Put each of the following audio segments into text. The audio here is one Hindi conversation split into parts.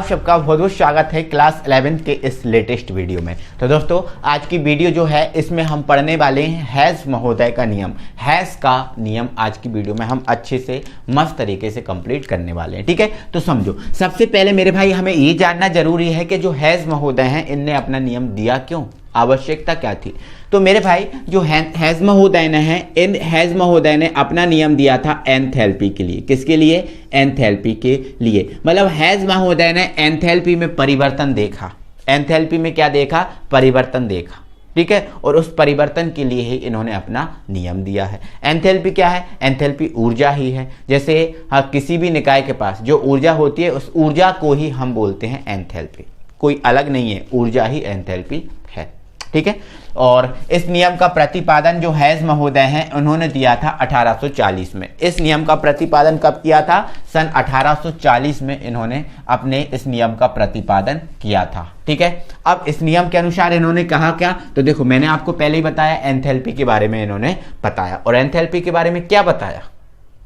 सबका बहुत बहुत स्वागत है क्लास 11 के इस लेटेस्ट वीडियो में। तो दोस्तों आज की वीडियो जो है इसमें हम पढ़ने वाले हैं हैज़ महोदय का नियम। हैज़ का नियम आज की वीडियो में हम अच्छे से मस्त तरीके से कंप्लीट करने वाले हैं। ठीक है, तो समझो, सबसे पहले मेरे भाई हमें ये जानना जरूरी है कि जो हैज़ महोदय हैं इनने अपना नियम दिया क्यों, आवश्यकता क्या थी। तो मेरे भाई जो हैज़ महोदय ने है, इन हैज़ महोदय ने अपना नियम दिया था एंथैल्पी के लिए। किसके लिए? एंथैल्पी के लिए। मतलब हैज़ महोदय ने एंथैल्पी में परिवर्तन देखा। एंथैल्पी में क्या देखा? परिवर्तन देखा। ठीक है, और उस परिवर्तन के लिए ही इन्होंने अपना नियम दिया है। एंथैल्पी क्या है? एंथैल्पी ऊर्जा ही है। जैसे किसी भी निकाय के पास जो ऊर्जा होती है उस ऊर्जा को ही हम बोलते हैं एंथैल्पी। कोई अलग नहीं है, ऊर्जा ही एंथैल्पी है। ठीक है, और इस नियम का प्रतिपादन जो हैज़ महोदय हैं उन्होंने दिया था 1840 में। इस नियम का प्रतिपादन कब किया था? सन 1840 में इन्होंने अपने इस नियम का प्रतिपादन किया था। ठीक है, अब इस नियम के अनुसार इन्होंने कहा क्या? तो देखो, मैंने आपको पहले ही बताया एंथैल्पी के बारे में इन्होंने बताया। और एंथैल्पी के बारे में क्या बताया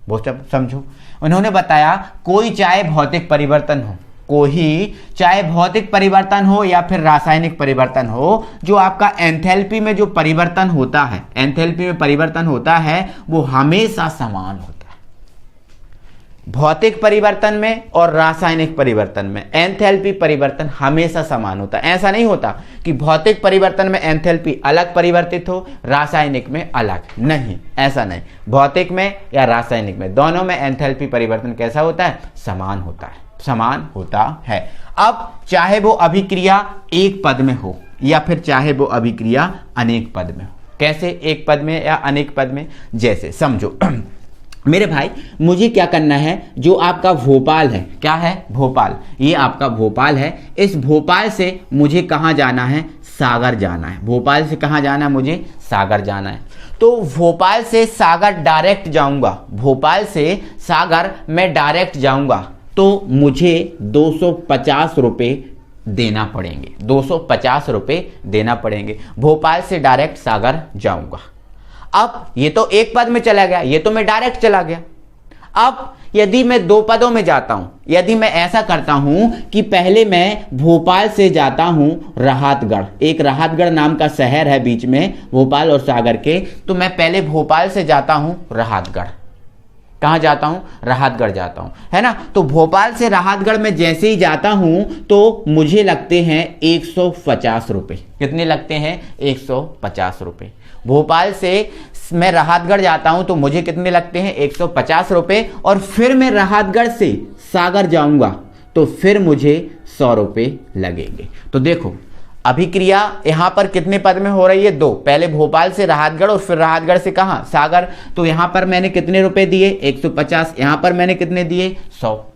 वो सब समझो। उन्होंने बताया कोई चाहे भौतिक परिवर्तन हो, कोई चाहे भौतिक परिवर्तन हो या फिर रासायनिक परिवर्तन हो, जो आपका एंथैल्पी में जो परिवर्तन होता है, एंथैल्पी में परिवर्तन होता है वो हमेशा समान होता है। भौतिक परिवर्तन में और रासायनिक परिवर्तन में एंथैल्पी परिवर्तन हमेशा समान होता है। ऐसा नहीं होता कि भौतिक परिवर्तन में एंथैल्पी अलग परिवर्तित हो, रासायनिक में अलग। नहीं, ऐसा नहीं। भौतिक में या रासायनिक में, दोनों में एंथैल्पी परिवर्तन कैसा होता है? समान होता है, समान होता है। अब चाहे वो अभिक्रिया एक पद में हो या फिर चाहे वो अभिक्रिया अनेक पद में हो। कैसे एक पद में या अनेक पद में? जैसे समझो मेरे भाई, मुझे क्या करना है, जो आपका भोपाल है, क्या है? भोपाल। ये आपका भोपाल है। इस भोपाल से मुझे कहाँ जाना है? सागर जाना है। भोपाल से कहाँ जाना है? मुझे सागर जाना है। तो भोपाल से सागर डायरेक्ट जाऊंगा, भोपाल से सागर मैं डायरेक्ट जाऊंगा तो मुझे 250 रुपये देना पड़ेंगे। 250 रुपये देना पड़ेंगे। भोपाल से डायरेक्ट सागर जाऊंगा। अब ये तो एक पद में चला गया, ये तो मैं डायरेक्ट चला गया। अब यदि मैं दो पदों में जाता हूं, यदि मैं ऐसा करता हूं कि पहले मैं भोपाल से जाता हूं राहतगढ़, एक राहतगढ़ नाम का शहर है बीच में भोपाल और सागर के, तो मैं पहले भोपाल से जाता हूं राहतगढ़। कहाँ जाता हूं? राहतगढ़ जाता हूं, है ना। तो भोपाल से राहतगढ़ में जैसे ही जाता हूं तो मुझे लगते हैं 150 रुपये। कितने लगते हैं? 150 रुपये। भोपाल से मैं राहतगढ़ जाता हूं तो मुझे कितने लगते हैं? 150 रुपये। और फिर मैं राहतगढ़ से सागर जाऊंगा तो फिर मुझे 100 रुपये लगेंगे। तो देखो, अभिक्रिया यहां पर कितने पद में हो रही है? दो। पहले भोपाल से राहतगढ़ और फिर राहतगढ़ से कहां? सागर। तो यहां पर मैंने कितने रुपए दिए? 150। यहां पर मैंने कितने दिए? 100।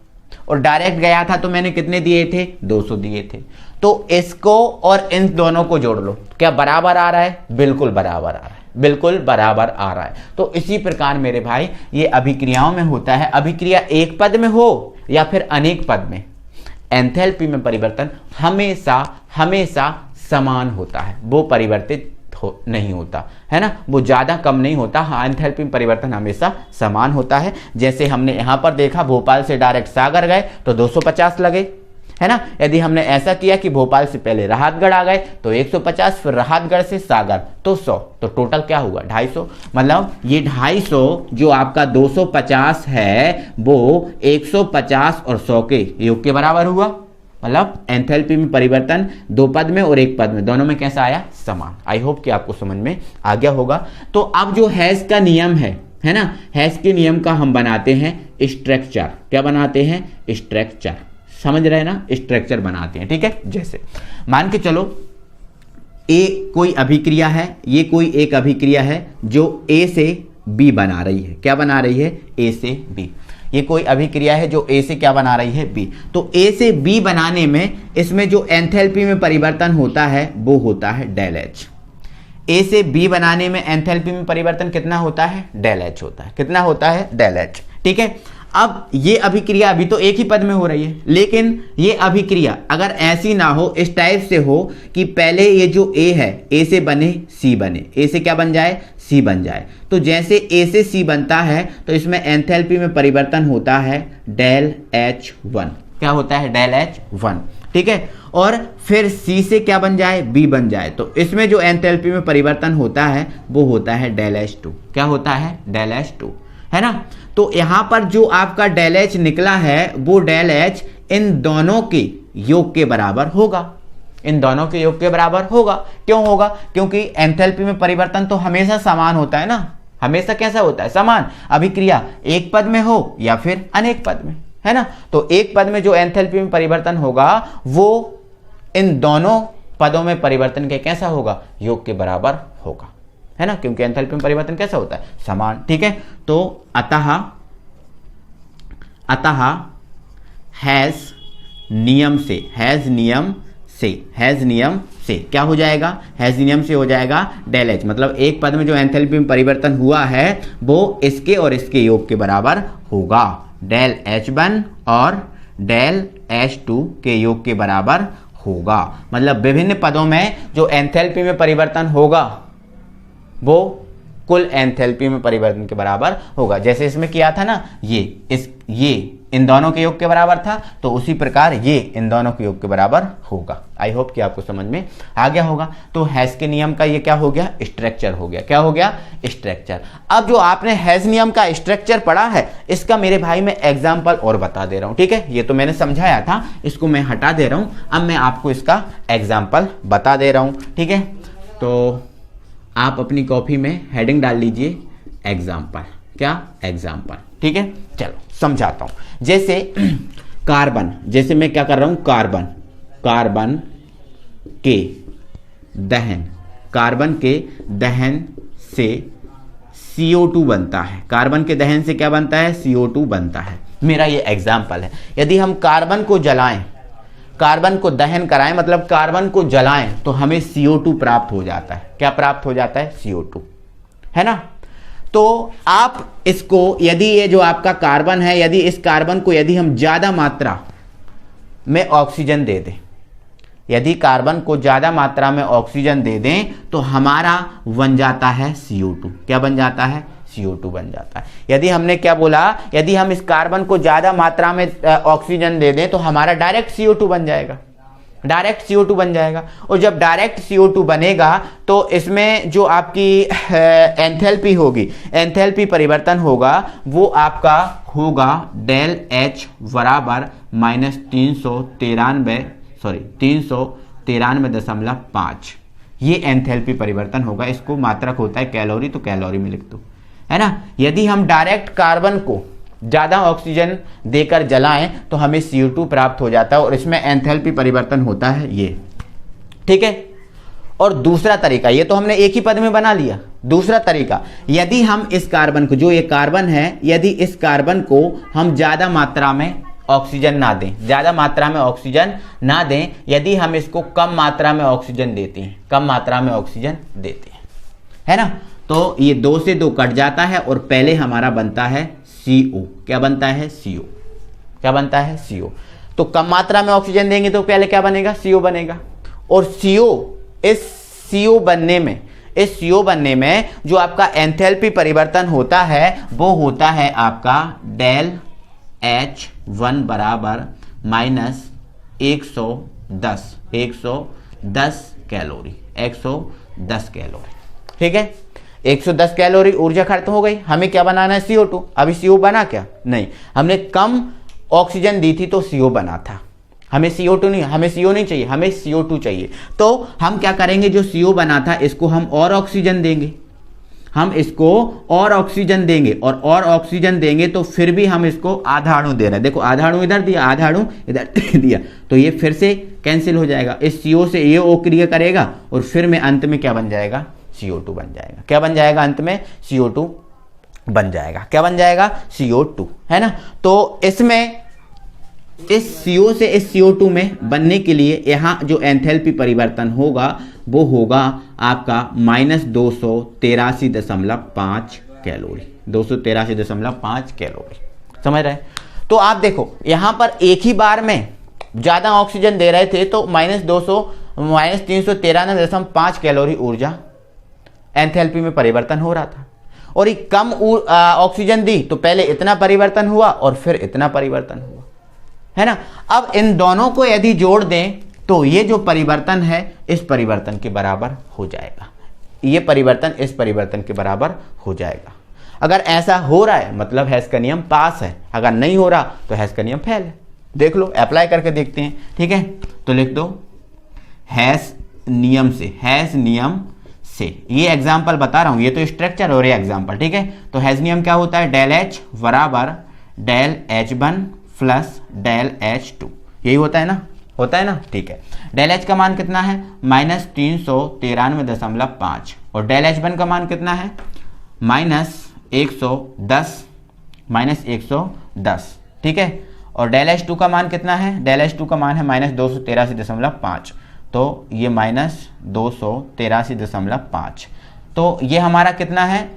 और डायरेक्ट गया था तो मैंने कितने दिए थे? 200 दिए थे। तो इसको और इन दोनों को जोड़ लो, क्या बराबर आ रहा है? बिल्कुल बराबर आ रहा है, बिल्कुल बराबर आ रहा है। तो इसी प्रकार मेरे भाई ये अभिक्रियाओं में होता है। अभिक्रिया एक पद में हो या फिर अनेक पद में, एंथैल्पी में परिवर्तन हमेशा हमेशा समान होता है, वो परिवर्तित नहीं होता, है ना। वो ज्यादा कम नहीं होता। हाँ, एंथैल्पी में परिवर्तन हमेशा समान होता है। जैसे हमने यहां पर देखा, भोपाल से डायरेक्ट सागर गए तो 250 लगे, है ना। यदि हमने ऐसा किया कि भोपाल से पहले राहतगढ़ आ गए तो 150, फिर राहतगढ़ से सागर तो 100, तो टोटल क्या हुआ? 250। मतलब ये 250 जो आपका 250 है वो 150 और 100 के योग के बराबर हुआ। मतलब एंथैल्पी में परिवर्तन दो पद में और एक पद में, दोनों में कैसा आया? समान। आई होप कि आपको समझ में आ गया होगा। तो अब जो हैज़ का नियम है ना, हैज़ के नियम का हम बनाते हैं स्ट्रक्चर। क्या बनाते हैं? स्ट्रक्चर। समझ रहे हैं ना, स्ट्रक्चर बनाते हैं। ठीक है, जैसे मान के चलो ए कोई अभिक्रिया है, ये कोई एक अभिक्रिया है जो ए से बी बना रही है। क्या बना रही है? ए से बी। ये कोई अभिक्रिया है जो ए से क्या बना रही है? बी। तो ए से बी बनाने में इसमें जो एंथैल्पी में परिवर्तन होता है वो होता है डेल एच। ए से बी बनाने में एंथैल्पी में परिवर्तन कितना होता है? डेल एच होता है। कितना होता है? Del H. ठीक है, अब ये अभिक्रिया अभी तो एक ही पद में हो रही है, लेकिन ये अभिक्रिया अगर ऐसी ना हो, इस टाइप से हो कि पहले ये जो ए है, ए से बने सी बने, ए से क्या बन जाए? सी बन जाए। तो जैसे ए से सी बनता है तो इसमें एंथैल्पी में परिवर्तन होता है डेल H1। क्या होता है डेल H1, ठीक है। और फिर C से क्या बन जाए, B बन जाए, तो इसमें जो एंथैल्पी में परिवर्तन होता है वो होता है डेल H2। क्या होता है, डेल H2, है ना। तो यहां पर जो आपका डेल H निकला है वो डेल H इन दोनों के योग के बराबर होगा, इन दोनों के योग के बराबर होगा। क्यों होगा, क्योंकि एंथैल्पी में परिवर्तन तो हमेशा समान होता है ना, हमेशा कैसा होता है, समान। अभिक्रिया एक पद में हो या फिर अनेक पद में, है ना। तो एक पद में जो एंथैल्पी में परिवर्तन होगा वो इन दोनों पदों में परिवर्तन के कैसा होगा, योग के बराबर होगा, है ना, क्योंकि एंथैल्पी में परिवर्तन कैसा होता है, समान, ठीक है। तो अतः हैज नियम से क्या हो जाएगा, हैज नियम से हो जाएगा डेल H, मतलब एक पद में जो एंथैल्पी में परिवर्तन हुआ है वो इसके और इसके योग के बराबर होगा, डेल H1 और डेल H2 के योग के बराबर होगा। मतलब विभिन्न पदों में जो एंथैल्पी में परिवर्तन होगा वो कुल एंथैल्पी में परिवर्तन के बराबर होगा। जैसे इसमें किया था ना, ये इन दोनों के योग के बराबर था, तो उसी प्रकार ये इन दोनों के योग के बराबर होगा। आई होप कि आपको समझ में आ गया होगा। तो हैज के नियम का ये क्या हो गया, स्ट्रक्चर हो गया। क्या हो गया, स्ट्रक्चर। अब जो आपने हैज नियम का स्ट्रक्चर पढ़ा है, इसका मेरे भाई मैं एग्जाम्पल और बता दे रहा हूं, ठीक है। ये तो मैंने समझाया था, इसको मैं हटा दे रहा हूं, अब मैं आपको इसका एग्जाम्पल बता दे रहा हूं, ठीक है। तो आप अपनी कॉपी में हेडिंग डाल लीजिए एग्जाम्पल, क्या, एग्जाम्पल, ठीक है। चलो समझाता हूं। जैसे कार्बन, जैसे मैं क्या कर रहा हूं, कार्बन के दहन से CO2 बनता है। कार्बन के दहन से क्या बनता है, CO2 बनता है। मेरा ये एग्जाम्पल है। यदि हम कार्बन को जलाएं, कार्बन को दहन कराएं, मतलब कार्बन को जलाएं, तो हमें CO2 प्राप्त हो जाता है। क्या प्राप्त हो जाता है, CO2, है ना। तो आप इसको, यदि ये जो आपका कार्बन है, यदि इस कार्बन को यदि हम ज्यादा मात्रा में ऑक्सीजन दे दें, यदि कार्बन को ज्यादा मात्रा में ऑक्सीजन दे दें, तो हमारा बन जाता है CO2। क्या बन जाता है, CO2 बन जाता है। यदि हमने क्या बोला, यदि हम इस कार्बन को ज्यादा मात्रा में ऑक्सीजन दे दें तो हमारा डायरेक्ट CO2 बन जाएगा, डायरेक्ट CO2 बन जाएगा। और जब डायरेक्ट CO2 बनेगा तो इसमें जो आपकी एंथैल्पी होगी, एंथैल्पी परिवर्तन होगा, वो आपका होगा डेल H बराबर माइनस 393.5। ये एंथैल्पी परिवर्तन होगा। इसको मात्रक होता है कैलोरी, तो कैलोरी में लिख दो, है ना। यदि हम डायरेक्ट कार्बन को ज्यादा ऑक्सीजन देकर जलाएं तो हमें CO2 प्राप्त हो जाता है और इसमें एंथैल्पी परिवर्तन होता है ये, ठीक है। और दूसरा तरीका, ये तो हमने एक ही पद में बना लिया। दूसरा तरीका, यदि हम इस कार्बन को, जो ये कार्बन है, यदि इस कार्बन को हम ज्यादा मात्रा में ऑक्सीजन ना दें, ज्यादा मात्रा में ऑक्सीजन ना दें, यदि हम इसको कम मात्रा में ऑक्सीजन देते हैं, कम मात्रा में ऑक्सीजन देते हैं, है ना, तो ये 2 से 2 कट जाता है और पहले हमारा बनता है CO। क्या बनता है, CO। क्या बनता है, CO। तो कम मात्रा में ऑक्सीजन देंगे तो पहले क्या बनेगा, CO बनेगा। और CO, इस CO बनने में जो आपका एंथैल्पी परिवर्तन होता है वो होता है आपका डेल H1 बराबर माइनस 110 कैलोरी, 110 कैलोरी, ठीक है। 110 कैलोरी ऊर्जा खर्च हो गई। हमें क्या बनाना है, CO2। अभी CO बना क्या, नहीं, हमने कम ऑक्सीजन दी थी तो CO बना था। हमें CO2 नहीं, हमें CO नहीं चाहिए, हमें CO2 चाहिए। तो हम क्या करेंगे, जो CO बना था इसको हम और ऑक्सीजन देंगे, हम इसको और ऑक्सीजन देंगे, और ऑक्सीजन देंगे तो फिर भी हम इसको आधा अणु दे रहे हैं। देखो आधा अणु इधर दिया, आधा अणु इधर दिया, तो ये फिर से कैंसिल हो जाएगा। इस CO से ये O क्रिया करेगा और फिर में अंत में क्या बन जाएगा, CO2 बन जाएगा। क्या बन जाएगा, अंत में CO2 बन जाएगा। क्या बन जाएगा, CO2, है ना। तो इसमें इस CO से इस CO2 में बनने के लिए यहाँ जो एंथैल्पी परिवर्तन होगा वो होगा आपका माइनस 283.5 कैलोरी, 283.5 कैलोरी, समझ रहे। तो आप देखो यहाँ पर एक ही बार में ज्यादा ऑक्सीजन दे रहे थे तो माइनस 393.5 कैलोरी ऊर्जा एंथैल्पी में परिवर्तन हो रहा था। और ये कम ऑक्सीजन दी तो पहले इतना परिवर्तन हुआ और फिर इतना परिवर्तन हुआ, है ना। अब इन दोनों को यदि जोड़ दें तो ये जो परिवर्तन है इस परिवर्तन के बराबर हो जाएगा, ये परिवर्तन इस परिवर्तन के बराबर हो जाएगा। अगर ऐसा हो रहा है मतलब हेस का नियम पास है, अगर नहीं हो रहा तो हेस का नियम फेल है। देख लो, अप्लाई करके देखते हैं। ठीक है, तो लिख दो हेस नियम से, हेस नियम से, ये एग्जाम्पल बता रहा हूं, ये तो स्ट्रक्चर और ये एग्जाम्पल। ठीक है, तो हेस नियम क्या होता है, डेल एच बराबर del H1 plus del H2, यही होता है ना, होता है ना। ठीक है, डेल एच का मान कितना है -393.5 और डेल H1 का मान कितना है -110। ठीक है, और डेल H2 का मान कितना है, डेल H2 का मान है -283.5, तो ये -283.5, तो ये हमारा कितना है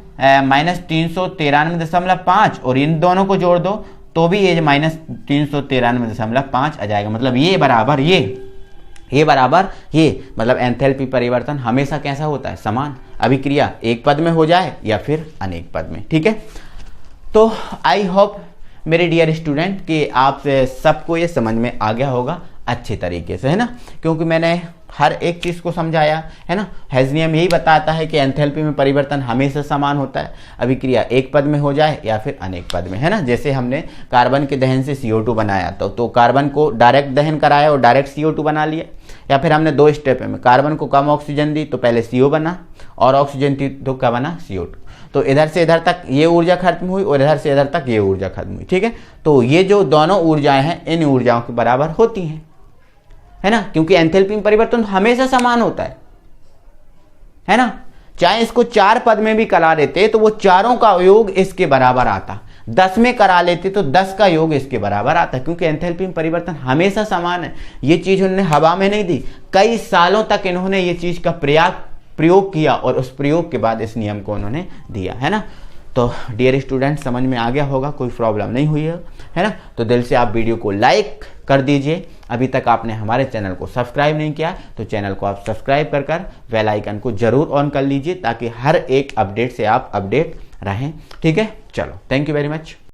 -393.5 और इन दोनों को जोड़ दो तो भी ये -393.5 आ जाएगा। मतलब ये बराबर ये बराबर ये, मतलब एंथैल्पी परिवर्तन हमेशा कैसा होता है, समान। अभिक्रिया एक पद में हो जाए या फिर अनेक पद में। ठीक है, तो आई होप मेरे डियर स्टूडेंट कि आप सबको ये समझ में आ गया होगा अच्छे तरीके से, है ना, क्योंकि मैंने हर एक चीज़ को समझाया है ना। हेस नियम यही बताता है कि एंथैल्पी में परिवर्तन हमेशा समान होता है, अभिक्रिया एक पद में हो जाए या फिर अनेक पद में, है ना। जैसे हमने कार्बन के दहन से CO2 बनाया तो कार्बन को डायरेक्ट दहन कराया और डायरेक्ट CO2 बना लिया, या फिर हमने 2 स्टेप में कार्बन को कम ऑक्सीजन दी तो पहले CO बना और ऑक्सीजन दी तो क्या बना, CO2। तो इधर से इधर तक ये ऊर्जा खत्म हुई और इधर से इधर तक ये ऊर्जा खत्म हुई। ठीक है, तो ये जो दोनों ऊर्जाएं हैं इन ऊर्जाओं के बराबर होती हैं, है ना, क्योंकि एंथैल्पी में परिवर्तन हमेशा समान होता है ना। चाहे इसको 4 पद में भी करा देते तो वो चारों का योग इसके बराबर आता, 10 में करा लेते तो 10 का योग इसके बराबर आता, क्योंकि एंथैल्पी में परिवर्तन हमेशा समान है। ये चीज उन्होंने हवा में नहीं दी, कई सालों तक इन्होंने ये चीज का प्रयोग किया और उस प्रयोग के बाद इस नियम को उन्होंने दिया, है ना। तो डियर स्टूडेंट समझ में आ गया होगा, कोई प्रॉब्लम नहीं हुई है ना। तो दिल से आप वीडियो को लाइक कर दीजिए। अभी तक आपने हमारे चैनल को सब्सक्राइब नहीं किया तो चैनल को आप सब्सक्राइब कर बेल आइकन को जरूर ऑन कर लीजिए ताकि हर एक अपडेट से आप अपडेट रहें। ठीक है, चलो, थैंक यू वेरी मच।